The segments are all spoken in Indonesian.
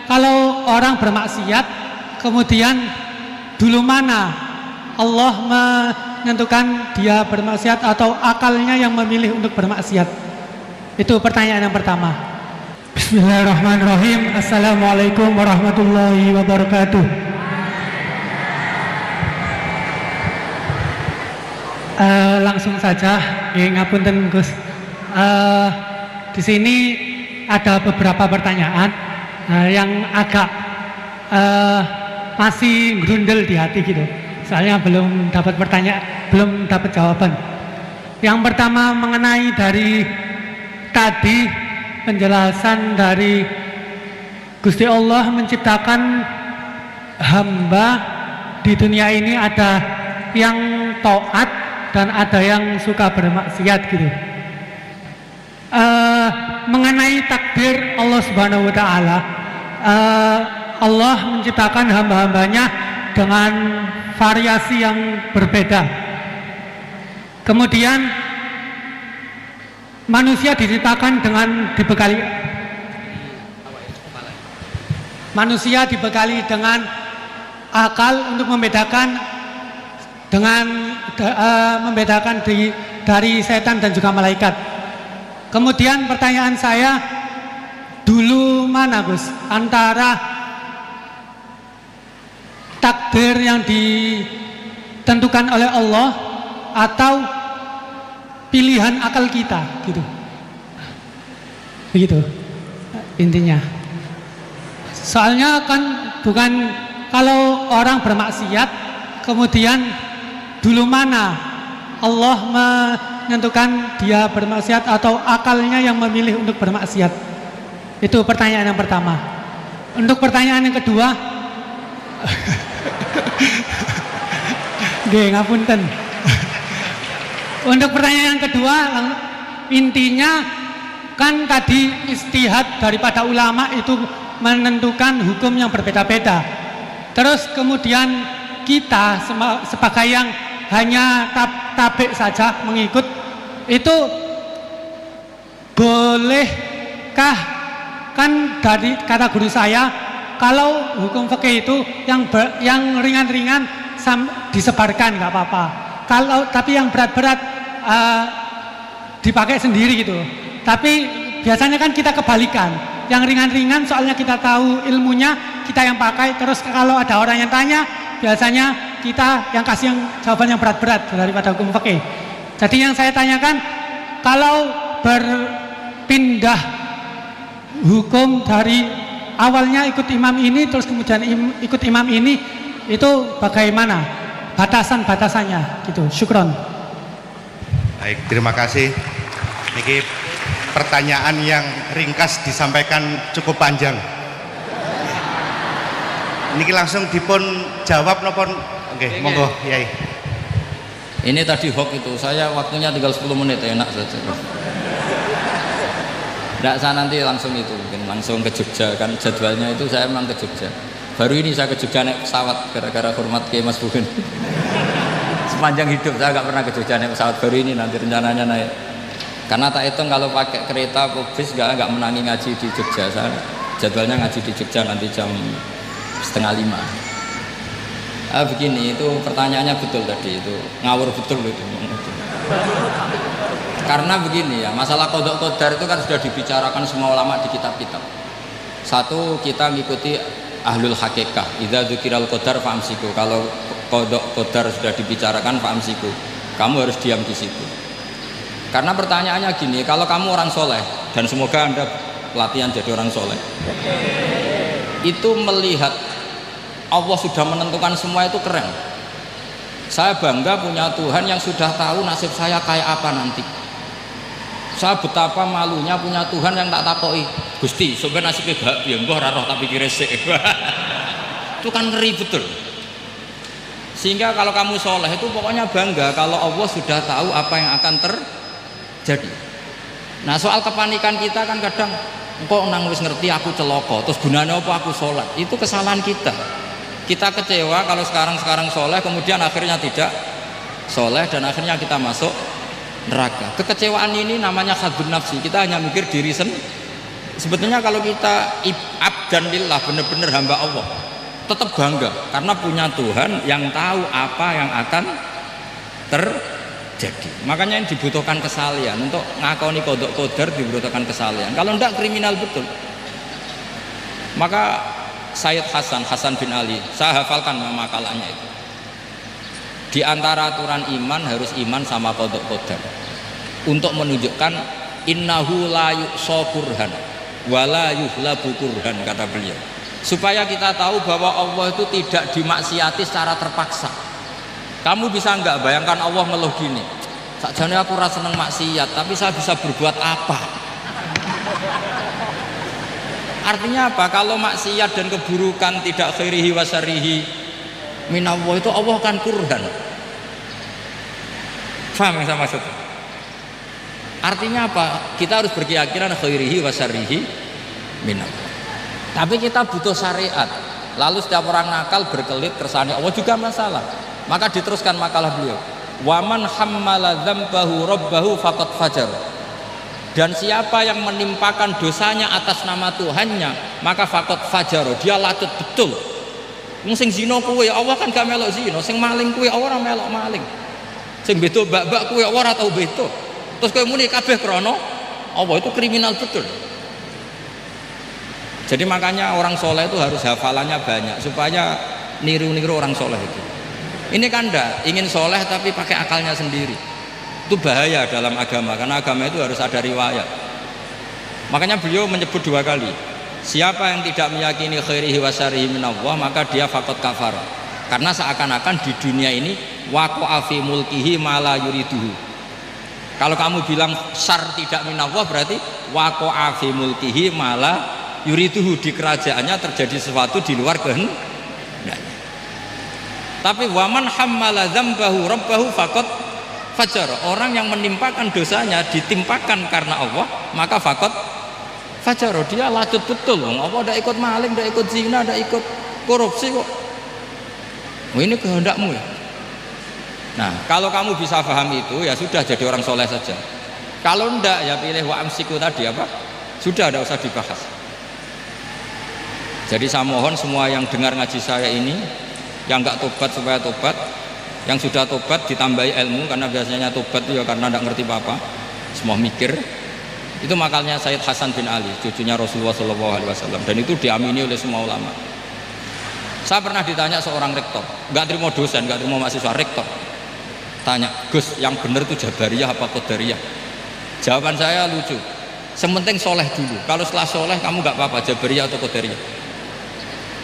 kalau orang bermaksiat, kemudian dulu mana Allah menentukan dia bermaksiat atau akalnya yang memilih untuk bermaksiat? Itu pertanyaan yang pertama. Bismillahirrahmanirrahim. Assalamualaikum warahmatullahi wabarakatuh. Langsung saja, ngapunten Gus. Di sini ada beberapa pertanyaan yang agak masih grundel di hati gitu. Soalnya belum dapat jawaban. Yang pertama mengenai dari tadi penjelasan dari Gusti Allah menciptakan hamba di dunia ini, ada yang taat dan ada yang suka bermaksiat gitu. Mengenai takdir Allah Subhanahu wa Ta'ala, Allah menciptakan hamba-hambanya dengan variasi yang berbeda. Kemudian manusia diciptakan dibekali dengan akal untuk membedakan dari setan dan juga malaikat. Kemudian pertanyaan saya, dulu mana Gus antara takdir yang ditentukan oleh Allah atau pilihan akal kita gitu. Begitu intinya. Soalnya kan bukan kalau orang bermaksiat kemudian dulu mana Allah menentukan dia bermaksiat atau akalnya yang memilih untuk bermaksiat. Itu pertanyaan yang pertama. Untuk pertanyaan yang kedua, ngapunten. Untuk pertanyaan yang kedua, intinya kan tadi istihad daripada ulama itu menentukan hukum yang berbeda-beda. Terus kemudian kita sebagai yang hanya tabik saja mengikut, itu bolehkah? Kan dari kata guru saya, kalau hukum fikih itu yang ringan-ringan disebarkan nggak apa-apa. Tapi yang berat-berat dipakai sendiri gitu. Tapi biasanya kan kita kebalikan. Yang ringan-ringan soalnya kita tahu ilmunya, kita yang pakai. Terus kalau ada orang yang tanya, biasanya kita yang kasih yang jawaban yang berat-berat daripada hukum fikih. Jadi yang saya tanyakan, kalau berpindah hukum dari awalnya ikut imam ini terus kemudian ikut imam ini, itu bagaimana batasan-batasannya gitu. Syukron. Baik, terima kasih. Niki pertanyaan yang ringkas disampaikan cukup panjang. Niki langsung dipun jawab nopon. Oke, monggo Yai. Ini tadi hoax itu, saya waktunya tinggal 10 menit, enak saja. Enggak, saya nanti langsung itu, mungkin langsung ke Jogja, kan jadwalnya itu saya memang ke Jogja. Baru ini saya ke Jogja naik pesawat gara-gara hormat ke Mas Buhin. Sepanjang hidup saya nggak pernah ke Jogja naik pesawat, baru ini nanti rencananya naik. Karena tak hitung kalau pakai kereta atau bis nggak menangi ngaji di Jogja. Saya jadwalnya ngaji di Jogja nanti jam 4:30. Begini, itu pertanyaannya betul tadi, itu ngawur betul itu. Karena begini ya, masalah qadha qadar itu kan sudah dibicarakan semua ulama di kitab-kitab. Satu, kita mengikuti ahlul hakikah, idza dzukiral qadar fa'amsiku. Kalau qadha qadar sudah dibicarakan fa'amsiku, kamu harus diam di situ. Karena pertanyaannya gini, kalau kamu orang soleh, dan semoga Anda latihan jadi orang soleh, itu melihat Allah sudah menentukan semua, itu keren. Saya bangga punya Tuhan yang sudah tahu nasib saya kayak apa nanti. Saya betapa malunya punya Tuhan yang tak takoi, Gusti sebenarnya nasibnya gak biar mbah ora roh tapi kiresik. Itu kan ngeri betul. Sehingga kalau kamu soleh itu pokoknya bangga kalau Allah sudah tahu apa yang akan terjadi. Nah, soal kepanikan kita kan kadang kok nang wis ngerti aku celoko, terus gunanya apa aku sholat? Itu kesalahan kita. Kita kecewa kalau sekarang soleh, kemudian akhirnya tidak soleh dan akhirnya kita masuk neraka. Kekecewaan ini namanya khadun nafsi. Kita hanya mikir diri Sebetulnya kalau kita abdan lillah, benar-benar hamba Allah, tetap bangga karena punya Tuhan yang tahu apa yang akan terjadi. Makanya yang dibutuhkan kesalian untuk ngakoni qada qadar, dibutuhkan kesalian. Kalau enggak kriminal betul. Maka Sayyid Hasan bin Ali, saya hafalkan makalahnya itu. Di antara aturan iman harus iman sama qada qadar. Untuk menunjukkan innahu la yuqsa qurhan wala yuhlabu qurhan, kata beliau. Supaya kita tahu bahwa Allah itu tidak dimaksiati secara terpaksa. Kamu bisa enggak bayangkan Allah ngeluh gini, sakjane aku ora seneng maksiat tapi saya bisa berbuat apa? Artinya apa? Kalau maksiat dan keburukan tidak khairihi wa syarrihi minallah, itu Allah kan kurhan. Paham yang saya maksud? Artinya apa? Kita harus berkeyakinan khairihi wa syarrihi minallah. Tapi kita butuh syariat. Lalu setiap orang nakal berkelit kersane Allah juga masalah. Maka diteruskan makalah beliau. Waman hammala dzambahu rabbahu faqad fajar. Dan siapa yang menimpakan dosanya atas nama Tuhannya, maka faqad fajar, dia lacut betul. Wong sing zina kuwi Allah kan gak melok zina, sing maling kuwi ora melok maling. Sing beto bak-bak kuwi ora tau beto. Terus kowe muni kabeh krana Allah, itu kriminal betul. Jadi makanya orang soleh itu harus hafalannya banyak supaya niru-niru orang soleh itu. Ini kan enggak ingin soleh tapi pakai akalnya sendiri. Itu bahaya dalam agama, karena agama itu harus ada riwayat. Makanya beliau menyebut 2 kali. Siapa yang tidak meyakini khairihi wa syarrihi minallah, maka dia faqad kafar. Karena seakan-akan di dunia ini waqa'a fi mulkihi ma la yuriduhu. Kalau kamu bilang syar tidak minallah, berarti waqa'a fi mulkihi ma la yuriduhu, di kerajaannya terjadi sesuatu di luar kehendaknya. Tapi waman hammala dzambahu rabbahu faqad fajar, orang yang menimpakan dosanya ditimpakan karena Allah, maka faqad fajar, dia lacut betul. Allah tidak ikut maling, tidak ikut zina, tidak ikut korupsi kok. Oh, ini kehendakmu ya. Nah, kalau kamu bisa paham itu, ya sudah jadi orang soleh saja. Kalau enggak, ya pilih wa amsiku tadi apa? Sudah, tidak usah dibahas. Jadi saya mohon semua yang dengar ngaji saya ini, yang enggak tobat supaya tobat, yang sudah tobat ditambahi ilmu, karena biasanya tobat itu ya karena tidak ngerti apa-apa, semua mikir. Itu makalnya Sayyid Hasan bin Ali, cucunya Rasulullah SAW, dan itu diamini oleh semua ulama. Saya pernah ditanya seorang rektor, nggak terima dosen, nggak terima mahasiswa, rektor tanya, Gus, yang benar itu Jabariyah apa Qadariyah? Jawaban saya lucu, sementing soleh dulu, kalau setelah soleh kamu nggak apa-apa Jabariyah atau Qadariyah.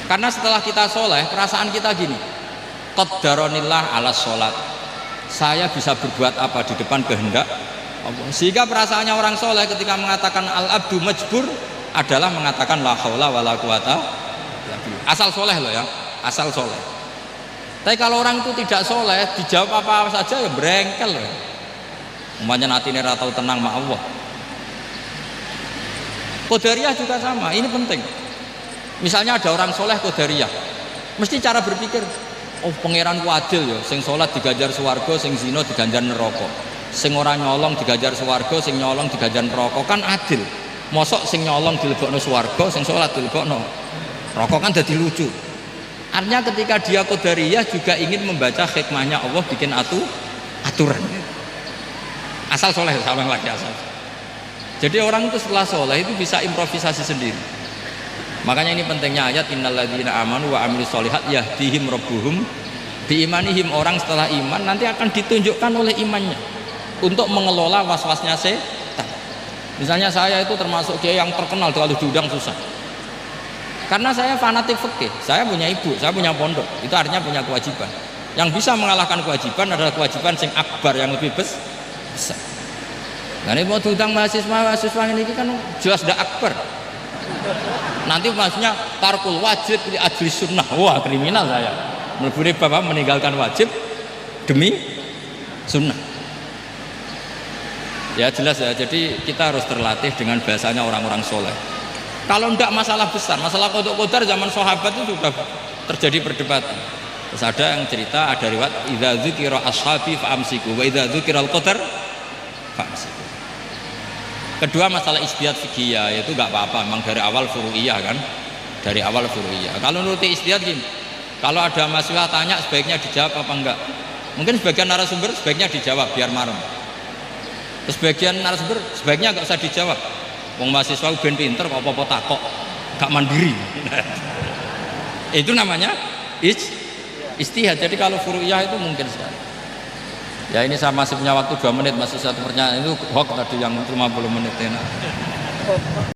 Karena setelah kita soleh, perasaan kita gini, qaddaronillah ala sholat, saya bisa berbuat apa di depan kehendak Allah. Sehingga perasaannya orang soleh ketika mengatakan al-abdu majbur adalah mengatakan la haula wala quwata, asal soleh loh ya, asal soleh. Tapi kalau orang itu tidak soleh, dijawab apa saja ya berengkel loh. Umpamanya natine ra tau tenang sama Allah. Qadariyah juga sama, ini penting. Misalnya ada orang soleh Qadariyah, mesti cara berpikir, oh pangeran ku adil ya, sing sholat diganjar swarga, sing zina diganjar neraka, sing ora nyolong diganjar swarga, sing nyolong diganjar neraka, kan adil. Mosok sing nyolong dilebokno swarga, sing sholat dilebokno neraka, kan jadi lucu. Artinya ketika dia Qadariyah juga ingin membaca hikmahnya Allah bikin aturan. Asal soleh, sama lagi asal. Jadi orang itu setelah soleh itu bisa improvisasi sendiri. Makanya ini pentingnya ayat innalladzina amanu wa amilus sholihat yahdihim rabbuhum biimanihim. Orang setelah iman nanti akan ditunjukkan oleh imannya untuk mengelola was-wasnya setan. Misalnya saya itu termasuk kiai yang terkenal, kalau diundang susah. Karena saya fanatik fikih, saya punya ibu, saya punya pondok, itu artinya punya kewajiban. Yang bisa mengalahkan kewajiban adalah kewajiban sing akbar, yang lebih besar. Nah ini mau diundang mahasiswa ini kan jelas tidak akbar. Nanti maksudnya tarkul wajib di ajli sunnah, wah kriminal saya. Meleburi bapak meninggalkan wajib demi sunnah. Ya jelas ya, jadi kita harus terlatih dengan bahasanya orang-orang soleh. Kalau tidak masalah besar, masalah qada qadar zaman sahabat itu sudah terjadi perdebatan. Terus ada yang cerita, ada riwayat idza dzukira ashabi fa amsiku wa idza dzukiral qadar fa amsiku. Kedua masalah ijtihad fikih itu nggak apa-apa, memang dari awal furu'iyah kan, dari awal furu'iyah. Kalau nuruti ijtihad gini, kalau ada mahasiswa tanya sebaiknya dijawab apa enggak? Mungkin sebagian narasumber sebaiknya dijawab biar marem. Terus sebagian narasumber sebaiknya nggak usah dijawab. Wong mahasiswa ben pinter kok apa-apa takok, gak mandiri. Itu namanya ijtihad. Jadi kalau furu'iyah itu mungkin sekali. Ya ini saya masih punya waktu 2 menit, masih satu pertanyaan itu hoax tadi yang 50 menit.